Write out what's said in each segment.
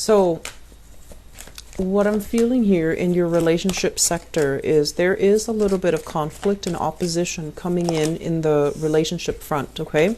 So what I'm feeling here in your relationship sector is there is a little bit of conflict and opposition coming in the relationship front, okay?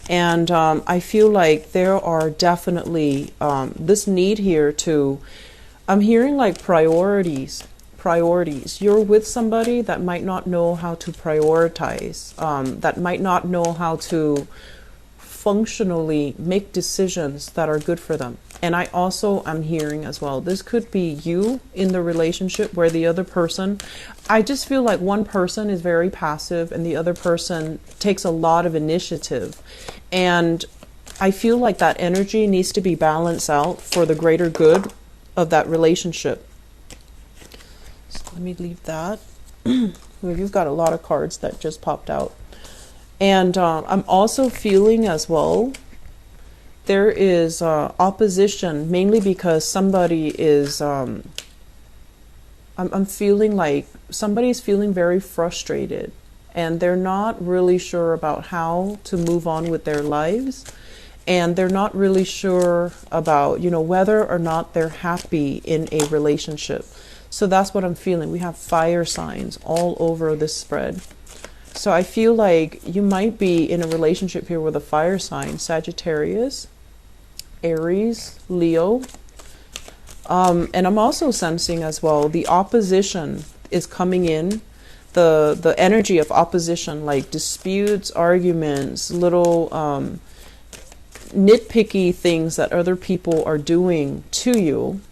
And I feel like there are definitely this need here to, I'm hearing like priorities. You're with somebody that might not know how to prioritize, that might not know how to functionally make decisions that are good for them. And I also am hearing as well, this could be you in the relationship where the other person, I just feel like one person is very passive and the other person takes a lot of initiative. And I feel like that energy needs to be balanced out for the greater good of that relationship. So let me leave that. You've got a lot of cards that just popped out. And I'm also feeling as well, there is opposition, mainly because somebody is, I'm feeling like somebody's feeling very frustrated and they're not really sure about how to move on with their lives. And they're not really sure about, whether or not they're happy in a relationship. So that's what I'm feeling. We have fire signs all over this spread. So I feel like you might be in a relationship here with a fire sign, Sagittarius, Aries, Leo. And I'm also sensing as well, the opposition is coming in, the energy of opposition, like disputes, arguments, little nitpicky things that other people are doing to you.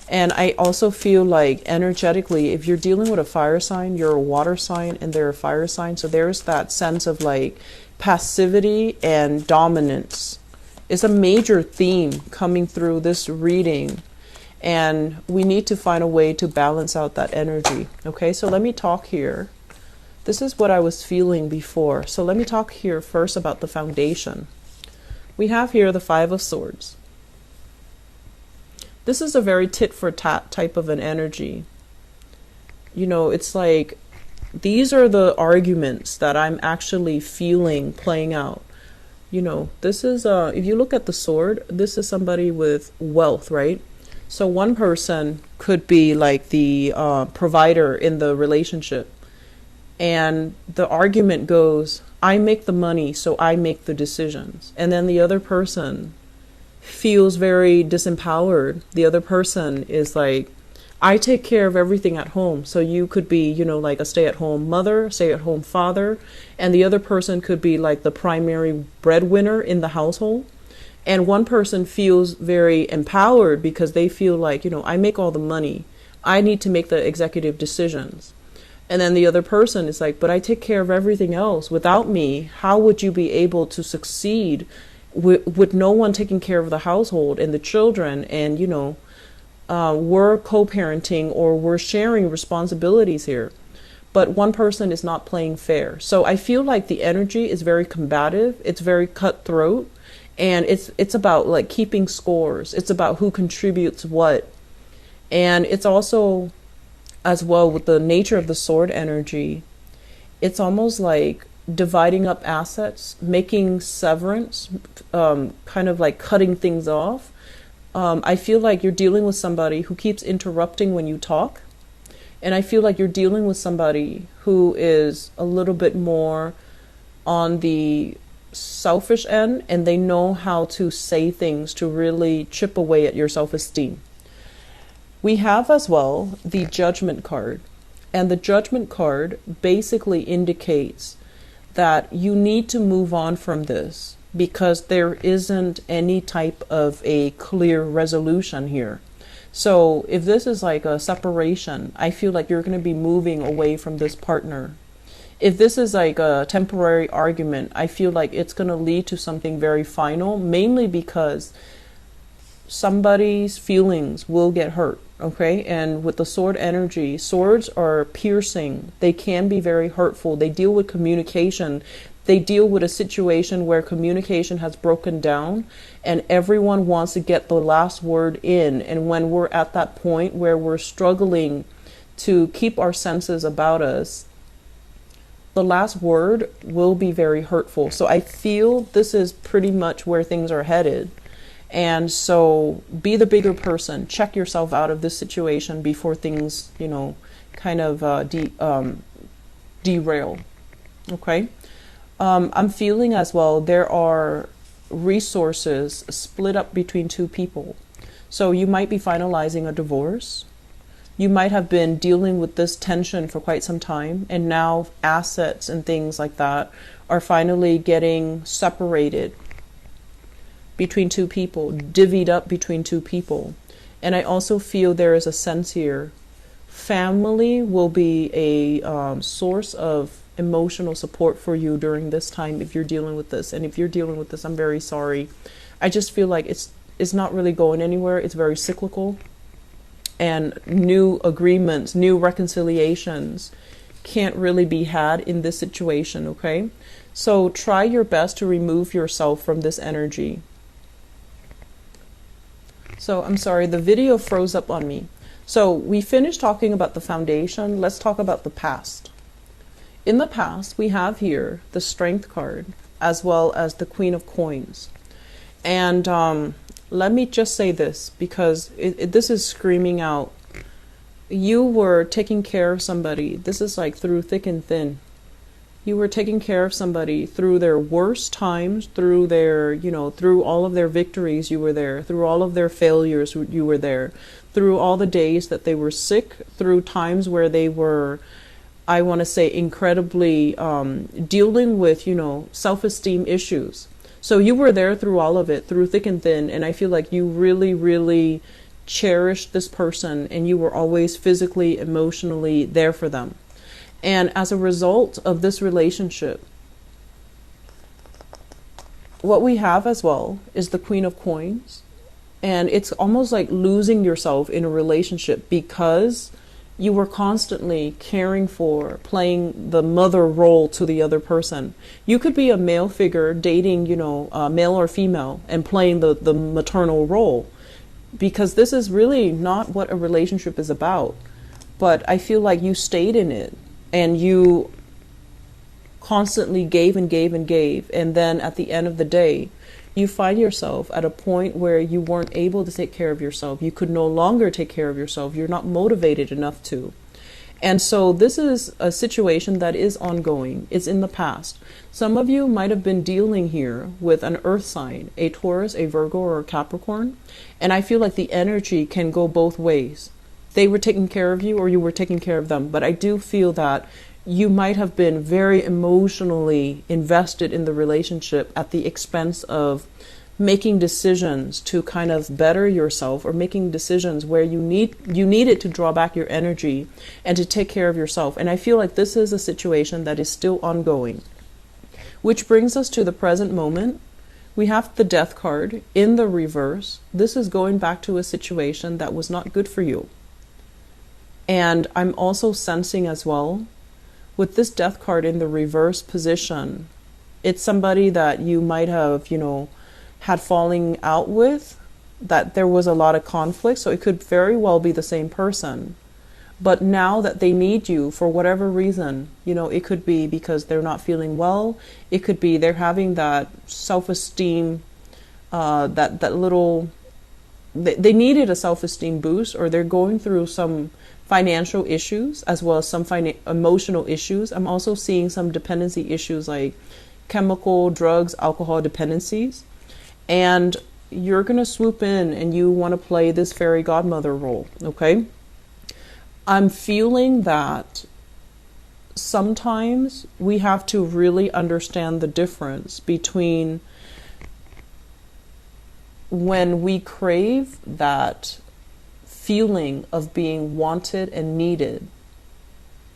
And I also feel like energetically, if you're dealing with a fire sign, you're a water sign and they're a fire sign. So there's that sense of like passivity and dominance. It's a major theme coming through this reading. And we need to find a way to balance out that energy. Okay, so let me talk here. This is what I was feeling before. So let me talk here first about the foundation. We have here the Five of Swords. This is a very tit for tat type of an energy. It's like these are the arguments that I'm actually feeling playing out. This is, if you look at the sword, this is somebody with wealth, right? So one person could be like the provider in the relationship. And the argument goes, I make the money, so I make the decisions. And then the other person feels very disempowered. The other person is like, I take care of everything at home. So you could be, like a stay-at-home mother, stay-at-home father, and the other person could be like the primary breadwinner in the household. And one person feels very empowered because they feel like, I make all the money. I need to make the executive decisions. And then the other person is like, but I take care of everything else. Without me, how would you be able to succeed with no one taking care of the household and the children? And, we're co-parenting or we're sharing responsibilities here. But one person is not playing fair. So I feel like the energy is very combative. It's very cutthroat. And it's about like keeping scores. It's about who contributes what. And it's also, as well, with the nature of the sword energy, it's almost like dividing up assets, making severance, kind of like cutting things off. I feel like you're dealing with somebody who keeps interrupting when you talk. And I feel like you're dealing with somebody who is a little bit more on the selfish end, and they know how to say things to really chip away at your self-esteem. We have as well the Judgment card. And the Judgment card basically indicates that you need to move on from this because there isn't any type of a clear resolution here. So if this is like a separation, I feel like you're going to be moving away from this partner. If this is like a temporary argument, I feel like it's going to lead to something very final, mainly because somebody's feelings will get hurt. Okay, and with the sword energy, swords are piercing. They can be very hurtful. They deal with communication. They deal with a situation where communication has broken down and everyone wants to get the last word in. And when we're at that point where we're struggling to keep our senses about us, the last word will be very hurtful. So I feel this is pretty much where things are headed. And so be the bigger person. Check yourself out of this situation before things, kind of derail. Okay. I'm feeling as well there are resources split up between two people. So you might be finalizing a divorce. You might have been dealing with this tension for quite some time, and now assets and things like that are finally getting separated between two people, divvied up between two people. And I also feel there is a sense here. Family will be a source of emotional support for you during this time if you're dealing with this. And if you're dealing with this, I'm very sorry. I just feel like it's not really going anywhere. It's very cyclical. And new agreements, new reconciliations can't really be had in this situation, okay? So try your best to remove yourself from this energy. So I'm sorry, the video froze up on me. So we finished talking about the foundation. Let's talk about the past. In the past, we have here the Strength card as well as the Queen of Coins. And let me just say this, because this is screaming out. You were taking care of somebody. This is like through thick and thin. You were taking care of somebody through their worst times, through their, through all of their victories, you were there. Through all of their failures, you were there. Through all the days that they were sick, through times where they were, I want to say, incredibly dealing with, self-esteem issues. So you were there through all of it, through thick and thin. And I feel like you really, really cherished this person, and you were always physically, emotionally there for them. And as a result of this relationship, what we have as well is the Queen of Coins. And it's almost like losing yourself in a relationship because you were constantly caring for, playing the mother role to the other person. You could be a male figure dating, male or female, and playing the maternal role, because this is really not what a relationship is about. But I feel like you stayed in it, and you constantly gave and gave and gave. And then at the end of the day, you find yourself at a point where you weren't able to take care of yourself. You could no longer take care of yourself. You're not motivated enough to. And so this is a situation that is ongoing. It's in the past. Some of you might have been dealing here with an earth sign, a Taurus, a Virgo, or a Capricorn. And I feel like the energy can go both ways. They were taking care of you, or you were taking care of them. But I do feel that you might have been very emotionally invested in the relationship at the expense of making decisions to kind of better yourself, or making decisions where you needed to draw back your energy and to take care of yourself. And I feel like this is a situation that is still ongoing. Which brings us to the present moment. We have the Death card in the reverse. This is going back to a situation that was not good for you. And I'm also sensing as well, with this Death card in the reverse position, it's somebody that you might have, had falling out with, that there was a lot of conflict. So it could very well be the same person. But now that they need you for whatever reason, it could be because they're not feeling well. It could be they're having that self-esteem, they needed a self-esteem boost, or they're going through some financial issues as well as some emotional issues. I'm also seeing some dependency issues like chemical, drugs, alcohol dependencies. And you're going to swoop in and you want to play this fairy godmother role, okay? I'm feeling that sometimes we have to really understand the difference between when we crave that feeling of being wanted and needed,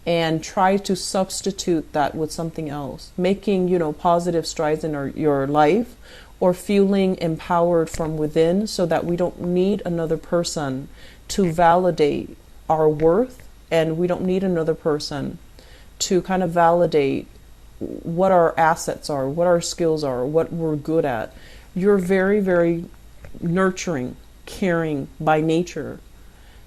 and try to substitute that with something else, making, positive strides in your life, or feeling empowered from within, so that we don't need another person to validate our worth, and we don't need another person to kind of validate what our assets are, what our skills are, what we're good at. You're very, very nurturing, caring by nature.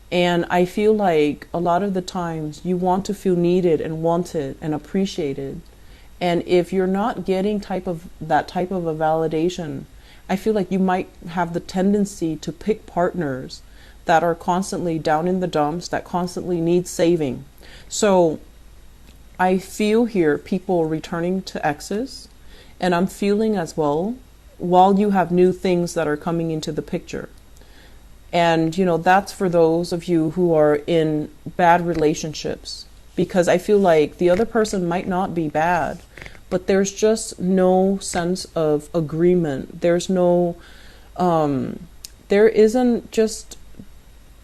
And I feel like a lot of the times you want to feel needed and wanted and appreciated. And if you're not getting that type of a validation I feel like you might have the tendency to pick partners that are constantly down in the dumps, that constantly need saving. So I feel here people returning to exes, and I'm feeling as well, while you have new things that are coming into the picture. And, that's for those of you who are in bad relationships, because I feel like the other person might not be bad, but there's just no sense of agreement. There's no, there isn't just,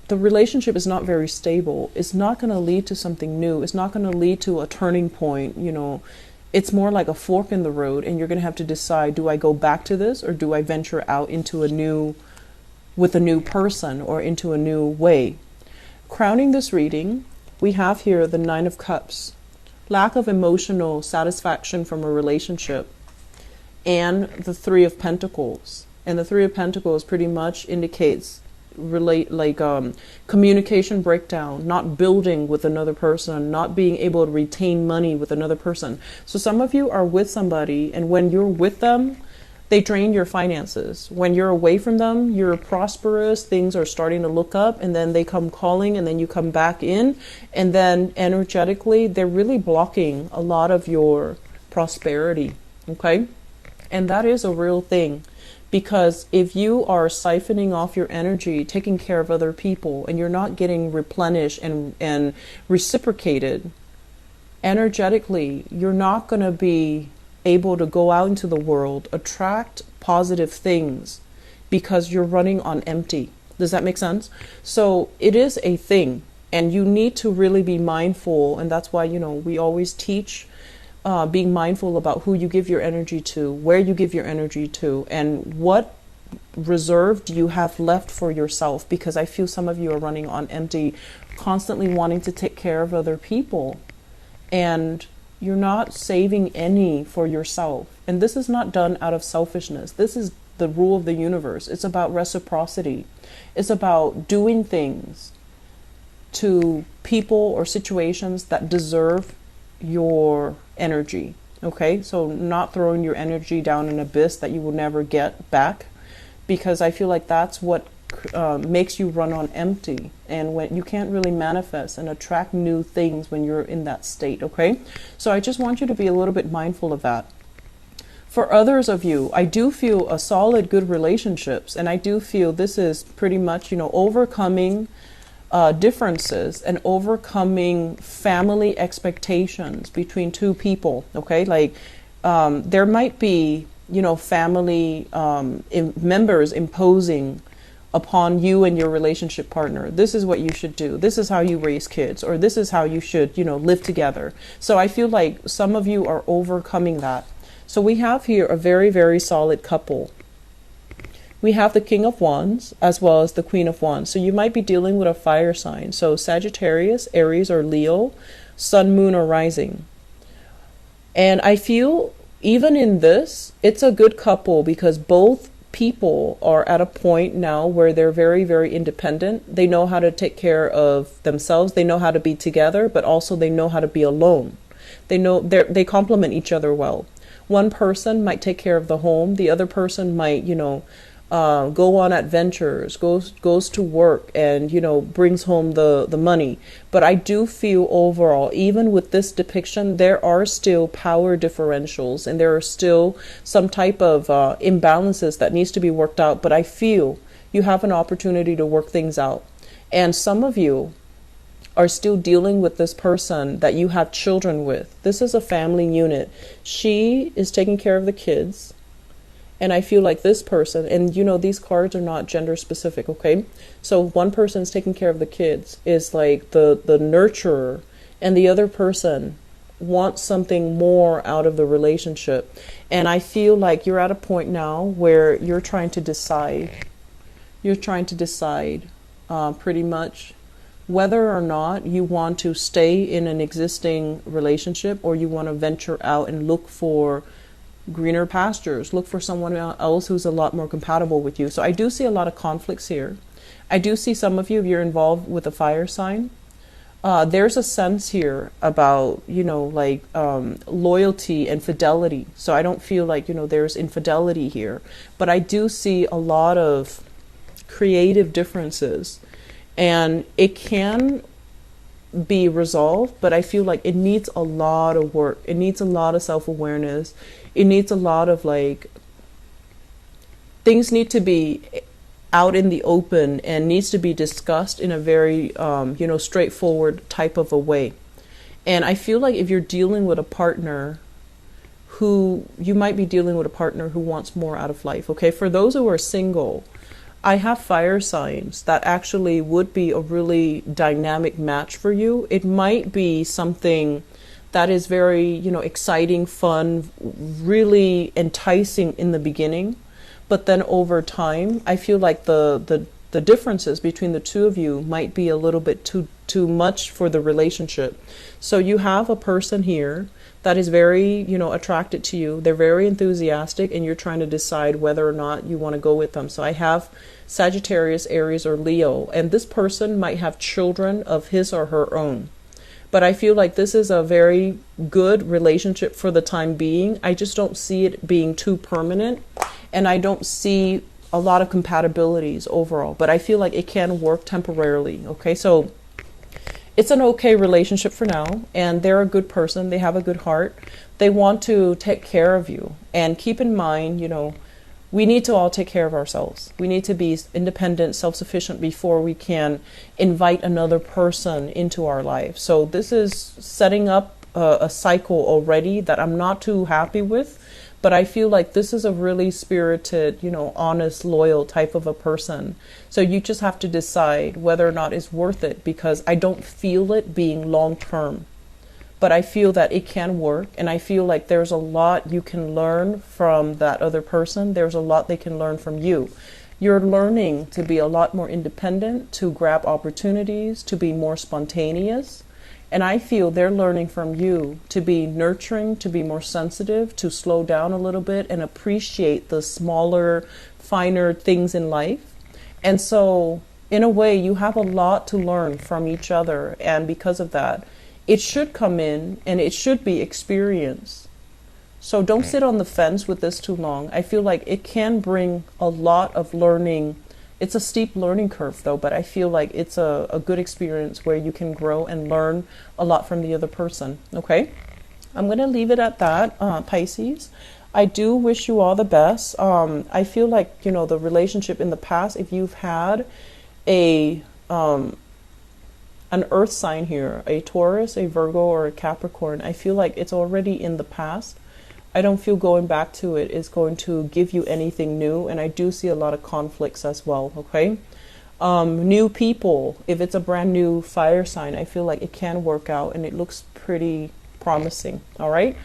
the relationship is not very stable. It's not going to lead to something new. It's not going to lead to a turning point. It's more like a fork in the road, and you're going to have to decide, do I go back to this, or do I venture out into with a new person, or into a new way? Crowning this reading, we have here the Nine of Cups, lack of emotional satisfaction from a relationship, and the Three of Pentacles. And the Three of Pentacles pretty much indicates communication breakdown, not building with another person, not being able to retain money with another person. So some of you are with somebody, and when you're with them, they drain your finances. When you're away from them, you're prosperous, things are starting to look up, and then they come calling, and then you come back in, and then energetically they're really blocking a lot of your prosperity. Okay? And that is a real thing. Because if you are siphoning off your energy, taking care of other people, and you're not getting replenished and reciprocated energetically, you're not going to be able to go out into the world, attract positive things, because you're running on empty. Does that make sense? So it is a thing, and you need to really be mindful. And that's why, we always teach being mindful about who you give your energy to, where you give your energy to, and what reserve do you have left for yourself. Because I feel some of you are running on empty, constantly wanting to take care of other people, and you're not saving any for yourself. And this is not done out of selfishness. This is the rule of the universe. It's about reciprocity. It's about doing things to people or situations that deserve your energy. Okay, so not throwing your energy down an abyss that you will never get back, because I feel like that's what makes you run on empty, and when you can't really manifest and attract new things when you're in that state. Okay, so I just want you to be a little bit mindful of that. For others of you, I do feel a solid good relationships, and I do feel this is pretty much overcoming differences and overcoming family expectations between two people. Okay, like there might be family members imposing upon you and your relationship partner, this is what you should do, this is how you raise kids, or this is how you should live together. So I feel like some of you are overcoming that. So we have here a very, very solid couple. We have the King of Wands as well as the Queen of Wands. So you might be dealing with a fire sign. So Sagittarius, Aries, or Leo, Sun, Moon, or Rising. And I feel even in this, it's a good couple, because both people are at a point now where they're very, very independent. They know how to take care of themselves. They know how to be together, but also they know how to be alone. They complement each other well. One person might take care of the home. The other person might, go on adventures, goes to work, and brings home the money. But I do feel overall, even with this depiction, there are still power differentials, and there are still some type of imbalances that needs to be worked out. But I feel you have an opportunity to work things out. And some of you are still dealing with this person that you have children with. This is a family unit. She is taking care of the kids. And I feel like this person, and these cards are not gender specific, okay? So one person is taking care of the kids, is like the nurturer, and the other person wants something more out of the relationship. And I feel like you're at a point now where you're trying to decide. You're trying to decide pretty much whether or not you want to stay in an existing relationship, or you want to venture out and look for greener pastures, look for someone else who's a lot more compatible with you. So I do see a lot of conflicts here. I do see some of you, if you're involved with a fire sign, There's a sense here about, like loyalty and fidelity. So I don't feel like, there's infidelity here, but I do see a lot of creative differences, and it can be resolved, but I feel like it needs a lot of work. It needs a lot of self-awareness. It needs a lot of like, things need to be out in the open and needs to be discussed in a very, straightforward type of a way. And I feel like if you're dealing with a partner you might be dealing with a partner who wants more out of life. Okay. For those who are single, I have fire signs that actually would be a really dynamic match for you. It might be something that is very, exciting, fun, really enticing in the beginning. But then over time, I feel like the differences between the two of you might be a little bit too much for the relationship. So you have a person here that is very, attracted to you. They're very enthusiastic, and you're trying to decide whether or not you want to go with them. So I have Sagittarius, Aries, or Leo, and this person might have children of his or her own. But I feel like this is a very good relationship for the time being. I just don't see it being too permanent, and I don't see a lot of compatibilities overall, but I feel like it can work temporarily. Okay, so it's an okay relationship for now, and they're a good person. They have a good heart. They want to take care of you. And keep in mind, we need to all take care of ourselves. We need to be independent, self-sufficient before we can invite another person into our life. So this is setting up a cycle already that I'm not too happy with. But I feel like this is a really spirited, honest, loyal type of a person. So you just have to decide whether or not it's worth it, because I don't feel it being long term. But I feel that it can work, and I feel like there's a lot you can learn from that other person. There's a lot they can learn from you. You're learning to be a lot more independent, to grab opportunities, to be more spontaneous. And I feel they're learning from you to be nurturing, to be more sensitive, to slow down a little bit and appreciate the smaller, finer things in life. And so, in a way, you have a lot to learn from each other. And because of that, it should come in and it should be experienced. So don't sit on the fence with this too long. I feel like it can bring a lot of learning. It's a steep learning curve though, but I feel like it's a good experience where you can grow and learn a lot from the other person. Okay, I'm going to leave it at that, Pisces. I do wish you all the best. I feel like, the relationship in the past, if you've had an earth sign here, a Taurus, a Virgo, or a Capricorn, I feel like it's already in the past. I don't feel going back to it is going to give you anything new, and I do see a lot of conflicts as well. Okay, new people, if it's a brand new fire sign, I feel like it can work out and it looks pretty promising. All right.